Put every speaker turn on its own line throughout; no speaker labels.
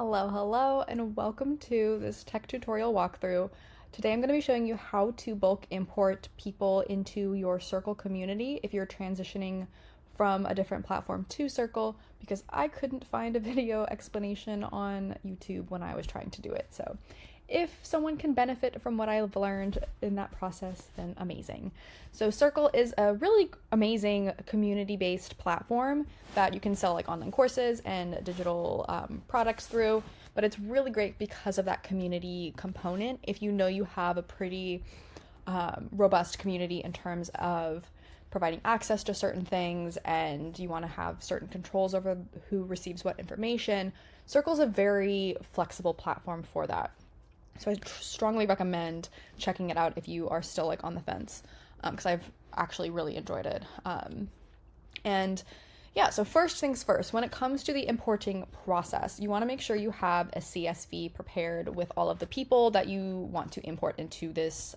Hello, and welcome to this tech tutorial walkthrough. Today I'm going to be showing you how to bulk import people into your Circle community if you're transitioning from a different platform to Circle, because I couldn't find a video explanation on YouTube when I was trying to do it. So if someone can benefit from what I've learned in that process, then amazing. So Circle is a really amazing community-based platform that you can sell like online courses and digital products through, but it's really great because of that community component. If you know you have a pretty robust community in terms of providing access to certain things and you want to have certain controls over who receives what information, Circle's a very flexible platform for that. So I strongly recommend checking it out if you are still like on the fence, because I've actually really enjoyed it. And yeah, so first things first, when it comes to the importing process, you want to make sure you have a CSV prepared with all of the people that you want to import into this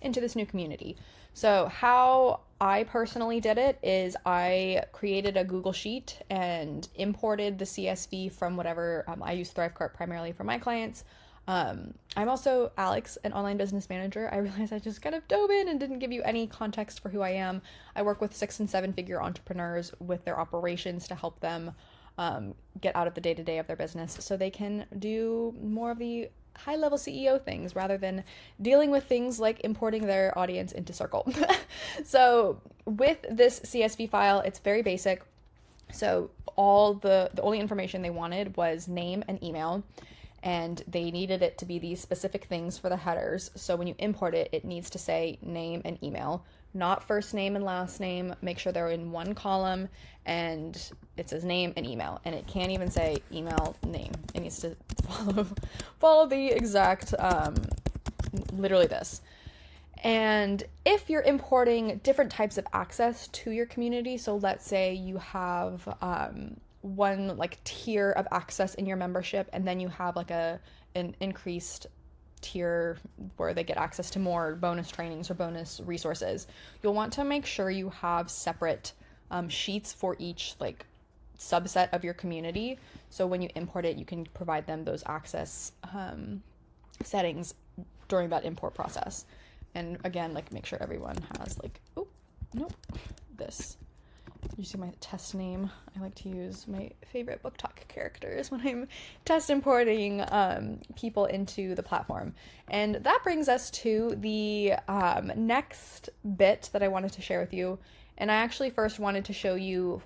new community. So how I personally did it is I created a Google Sheet and imported the CSV from whatever. I use ThriveCart primarily for my clients. I'm also Alex, an online business manager. I realized I just kind of dove in and didn't give you any context for who I am. I work with 6 and 7 figure entrepreneurs with their operations to help them get out of the day-to-day of their business so they can do more of the high-level CEO things rather than dealing with things like importing their audience into Circle. So with this CSV file, it's very basic. So the only information they wanted was name and email, and they needed it to be these specific things for the headers. So when you import it, it needs to say name and email, not first name and last name. Make sure they're in one column and it says name and email, and it can't even say email name. It needs to follow the exact, literally this. And if you're importing different types of access to your community, so let's say you have one like tier of access in your membership, and then you have like an increased tier where they get access to more bonus trainings or bonus resources, you'll want to make sure you have separate sheets for each like subset of your community. So when you import it, you can provide them those access settings during that import process. And again, like make sure everyone has like, oh, nope, this. You see my test name. I like to use my favorite book talk characters when I'm test importing people into the platform. And that brings us to the next bit that I wanted to share with you. And I actually first wanted to show you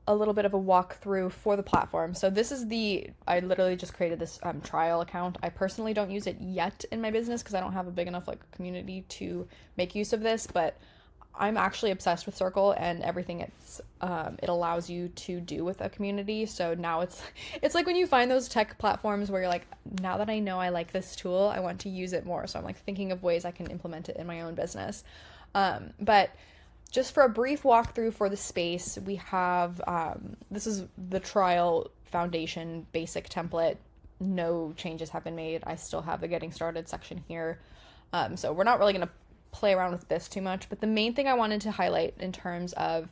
a little bit of a walkthrough for the platform. So this is I literally just created this trial account. I personally don't use it yet in my business because I don't have a big enough like community to make use of this, but I'm actually obsessed with Circle and everything it allows you to do with a community. So now it's like when you find those tech platforms where you're like, now that I know I like this tool, I want to use it more. So I'm like thinking of ways I can implement it in my own business. But just for a brief walkthrough for the space, we have, this is the trial foundation basic template. No changes have been made. I still have the getting started section here. So we're not really going to play around with this too much, but the main thing I wanted to highlight in terms of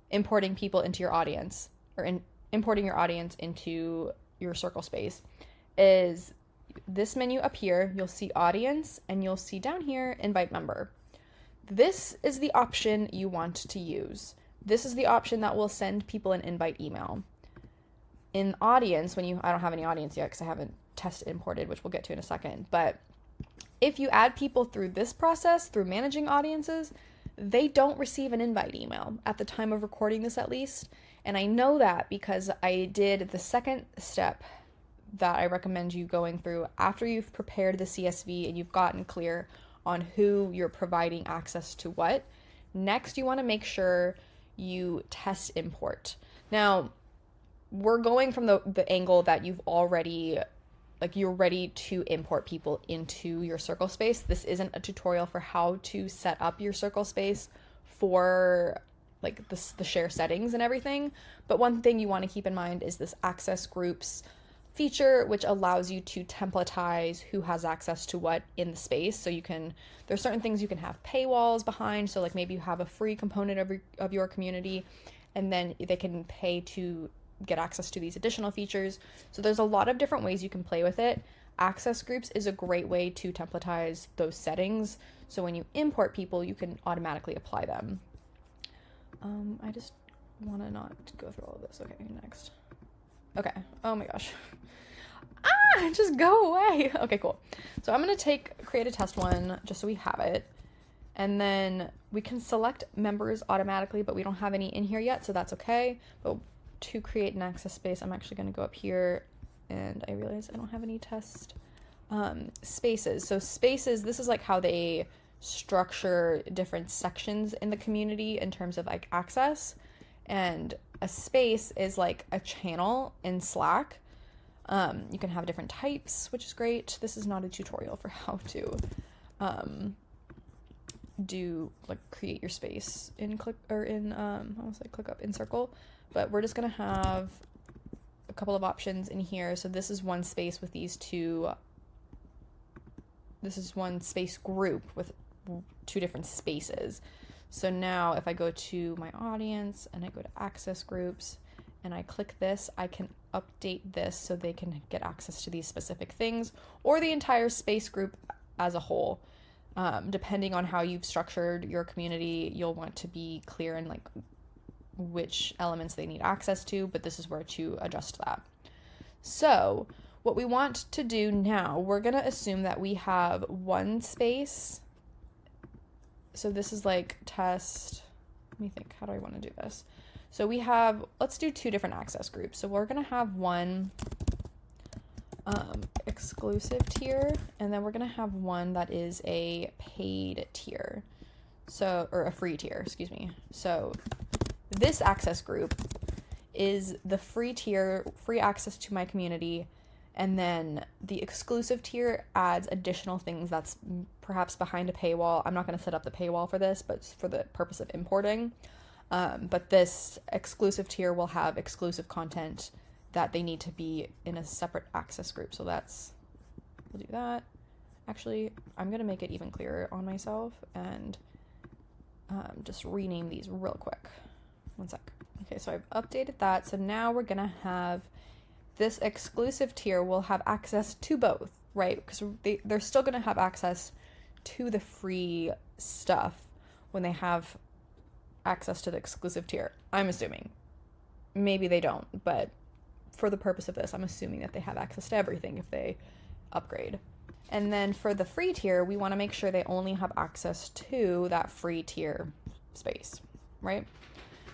importing people into your audience or importing your audience into your Circle space is this menu up here. You'll see audience and you'll see down here invite member. This is the option you want to use. This is the option that will send people an invite email. In audience, I don't have any audience yet because I haven't test imported, which we'll get to in a second, but if you add people through this process, through managing audiences, they don't receive an invite email at the time of recording this at least. And I know that because I did the second step that I recommend you going through after you've prepared the CSV and you've gotten clear on who you're providing access to what. Next, you want to make sure you test import. Now, we're going from the angle that you're ready to import people into your Circle space. This isn't a tutorial for how to set up your Circle space for like the share settings and everything. But one thing you want to keep in mind is this access groups feature, which allows you to templatize who has access to what in the space. So there's certain things you can have paywalls behind. So like maybe you have a free component of your community, and then they can pay to get access to these additional features. So there's a lot of different ways you can play with it. Access groups is a great way to templatize those settings. So when you import people, you can automatically apply them. I just want to not go through all of this. Okay, next. Okay. Oh my gosh. Just go away. Okay, cool. So I'm going to create a test one just so we have it. And then we can select members automatically, but we don't have any in here yet, so that's okay. But to create an access space, I'm actually going to go up here, and I realize I don't have any test spaces. So spaces, this is like how they structure different sections in the community in terms of like access. And a space is like a channel in Slack. You can have different types, which is great. This is not a tutorial for how to create your space in ClickUp in Circle, but we're just gonna have a couple of options in here. So this is one space with these two. This is one space group with two different spaces. So now if I go to my audience and I go to access groups and I click this, I can update this so they can get access to these specific things, or the entire space group as a whole. Depending on how you've structured your community, you'll want to be clear in like which elements they need access to, but this is where to adjust that. So what we want to do now, we're going to assume that we have one space. So this is like test, let me think, how do I want to do this? So we have, let's do two different access groups. So we're going to have one exclusive tier, and then we're going to have one that is a paid tier. So, or a free tier, excuse me. So this access group is the free tier, free access to my community, and then the exclusive tier adds additional things that's perhaps behind a paywall. I'm not going to set up the paywall for this, but for the purpose of importing. But this exclusive tier will have exclusive content that they need to be in a separate access group. So we'll do that. Actually, I'm going to make it even clearer on myself and just rename these real quick. One sec. Okay, so I've updated that. So now we're going to have this exclusive tier will have access to both, right? Because they're still going to have access to the free stuff when they have access to the exclusive tier. I'm assuming. Maybe they don't, but for the purpose of this, I'm assuming that they have access to everything if they upgrade. And then for the free tier, we want to make sure they only have access to that free tier space, right?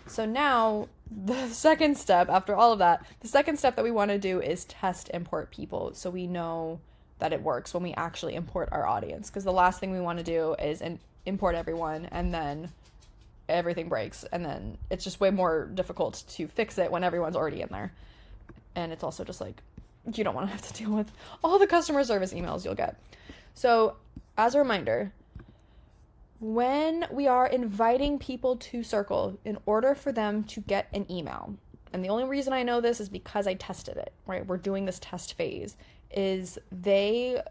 So now the second step, after all of that, the second step that we want to do is test import people so we know that it works when we actually import our audience. Because the last thing we want to do is import everyone and then everything breaks, and then it's just way more difficult to fix it when everyone's already in there. And it's also just like, you don't want to have to deal with all the customer service emails you'll get. So as a reminder, when we are inviting people to Circle, in order for them to get an email, and the only reason I know this is because I tested it, right? We're doing this test phase, is they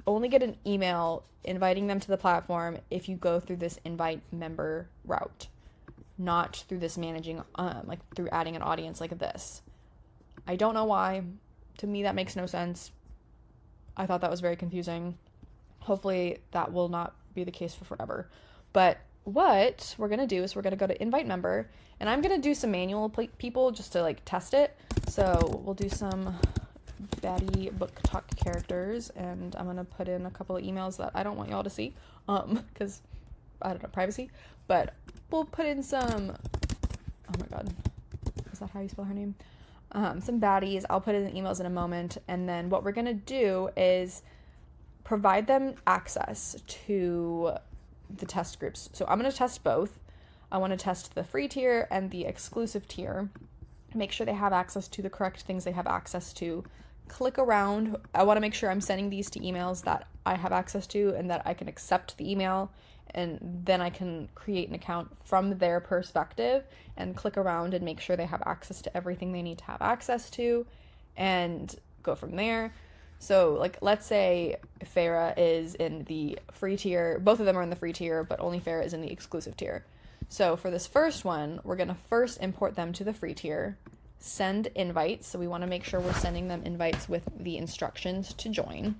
only get an email inviting them to the platform if you go through this invite member route, not through this managing, like through adding an audience like this. I don't know why. To me, that makes no sense. I thought that was very confusing. Hopefully that will not be the case for forever. But what we're going to do is we're going to go to invite member, and I'm going to do some manual people just to like test it. So we'll do some Batty book talk characters, and I'm going to put in a couple of emails that I don't want y'all to see, because I don't know, privacy. But we'll put in some, oh my god, is that how you spell her name? Some baddies. I'll put in the emails in a moment. And then what we're going to do is provide them access to the test groups. So I'm going to test both. I want to test the free tier and the exclusive tier. Make sure they have access to the correct things they have access to. Click around. I want to make sure I'm sending these to emails that I have access to and that I can accept the email. And then I can create an account from their perspective and click around and make sure they have access to everything they need to have access to and go from there. So like, let's say Farah is in the free tier. Both of them are in the free tier, but only Farah is in the exclusive tier. So for this first one, we're going to first import them to the free tier, send invites. So we want to make sure we're sending them invites with the instructions to join.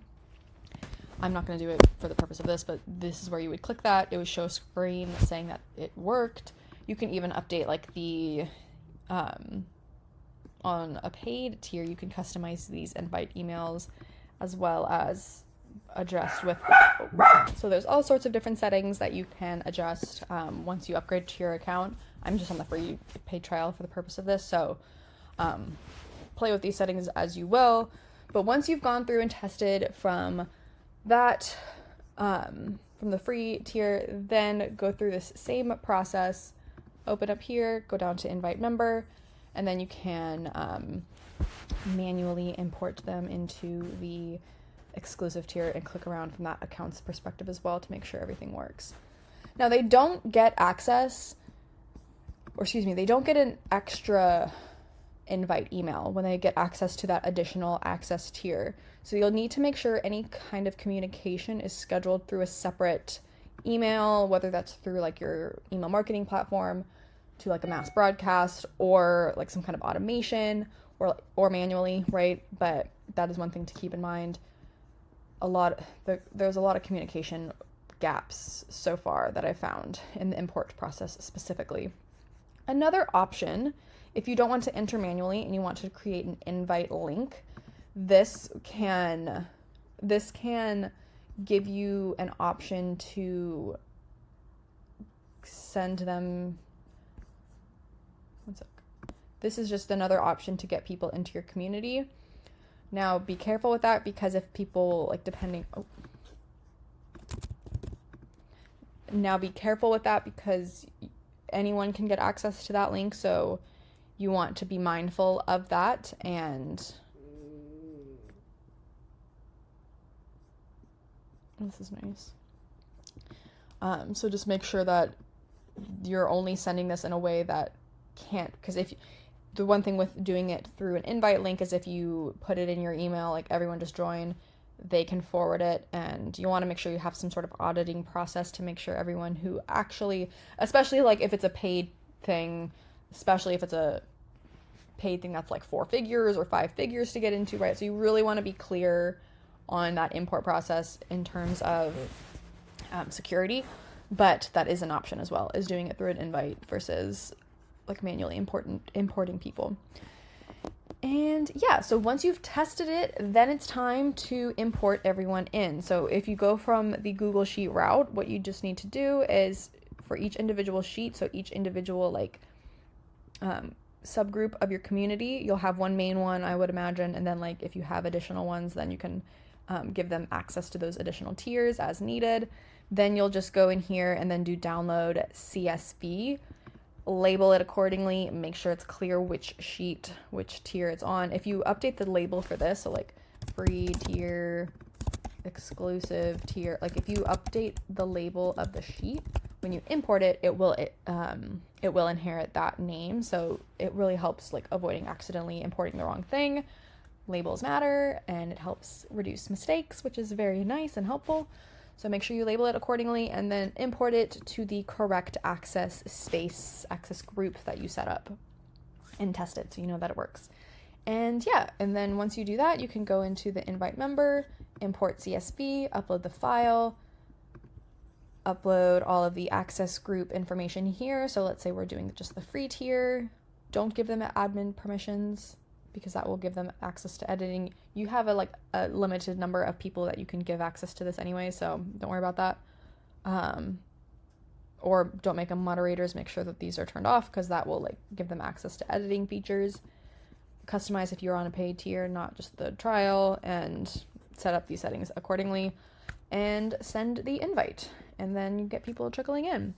I'm not going to do it for the purpose of this, but this is where you would click that. It would show a screen saying that it worked. You can even update like the, on a paid tier, you can customize these invite emails as well as adjust with, so there's all sorts of different settings that you can adjust once you upgrade to your account. I'm just on the free paid trial for the purpose of this, so play with these settings as you will. But once you've gone through and tested from that, from the free tier, then go through this same process, open up here, go down to invite member, and then you can manually import them into the exclusive tier and click around from that account's perspective as well to make sure everything works. Now they don't get access, or excuse me, they don't get an extra invite email when they get access to that additional access tier. So you'll need to make sure any kind of communication is scheduled through a separate email, whether that's through like your email marketing platform to like a mass broadcast or like some kind of automation or manually, right? But that is one thing to keep in mind. There's a lot of communication gaps so far that I found in the import process specifically. Another option, if you don't want to enter manually and you want to create an invite link, this can give you an option to send them. One sec. This is just another option to get people into your community. Now be careful with that, because if people Now be careful with that because anyone can get access to that link, so you want to be mindful of that. And this is nice. So just make sure that you're only sending this in a way that can't, because the one thing with doing it through an invite link is if you put it in your email, like everyone just join, they can forward it, and you want to make sure you have some sort of auditing process to make sure everyone who actually, especially like if it's a paid thing, especially if it's a paid thing that's like 4 figures or 5 figures to get into, right? So you really want to be clear on that import process in terms of security, but that is an option as well, is doing it through an invite versus like manually importing people. And yeah, so once you've tested it, then it's time to import everyone in. So if you go from the Google Sheet route, what you just need to do is for each individual sheet, so each individual like subgroup of your community, you'll have one main one, I would imagine, and then like if you have additional ones, then you can give them access to those additional tiers as needed. Then you'll just go in here and then do download CSV, label it accordingly, make sure it's clear which sheet, which tier it's on. If you update the label for this, so like free tier, exclusive tier, like if you update the label of the sheet, when you import it, it will inherit that name. So it really helps like avoiding accidentally importing the wrong thing. Labels matter, and it helps reduce mistakes, which is very nice and helpful. So make sure you label it accordingly and then import it to the correct access group that you set up and test it so you know that it works. And yeah, and then once you do that, you can go into the invite member, import CSV, upload the file, upload all of the access group information here. So let's say we're doing just the free tier. Don't give them admin permissions, because that will give them access to editing. You have a limited number of people that you can give access to this anyway, so don't worry about that. Or don't make them moderators. Make sure that these are turned off, because that will like give them access to editing features. Customize if you're on a paid tier, not just the trial, and set up these settings accordingly, and send the invite, and then you get people trickling in.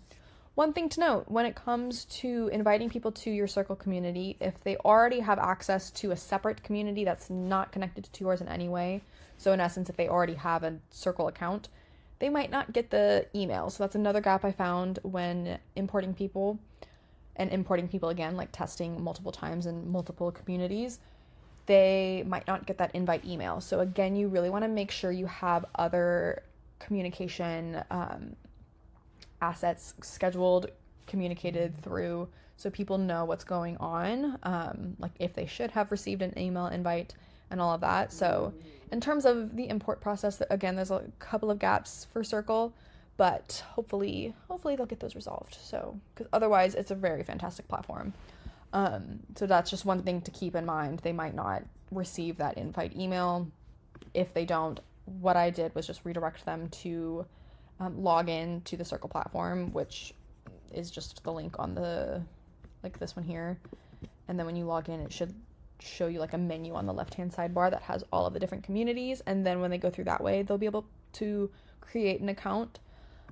One thing to note, when it comes to inviting people to your Circle community, if they already have access to a separate community that's not connected to yours in any way, so in essence, if they already have a Circle account, they might not get the email. So that's another gap I found when importing people, and importing people again, like testing multiple times in multiple communities. They might not get that invite email. So again, you really want to make sure you have other communication assets scheduled communicated through so people know what's going on, like if they should have received an email invite and all of that. So in terms of the import process, again, there's a couple of gaps for Circle, but hopefully they'll get those resolved. So, because otherwise it's a very fantastic platform. So that's just one thing to keep in mind. They might not receive that invite email. If they don't, what I did was just redirect them to log in to the Circle platform, which is just the link on the, like this one here. And then when you log in, it should show you like a menu on the left-hand sidebar that has all of the different communities. And then when they go through that way, they'll be able to create an account.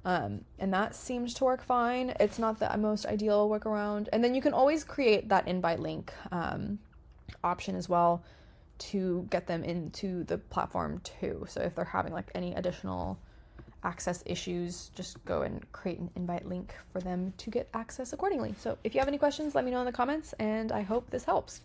And that seems to work fine. It's not the most ideal workaround. And then you can always create that invite link option as well to get them into the platform too. So if they're having like any additional access issues, just go and create an invite link for them to get access accordingly. So if you have any questions, let me know in the comments, and I hope this helps.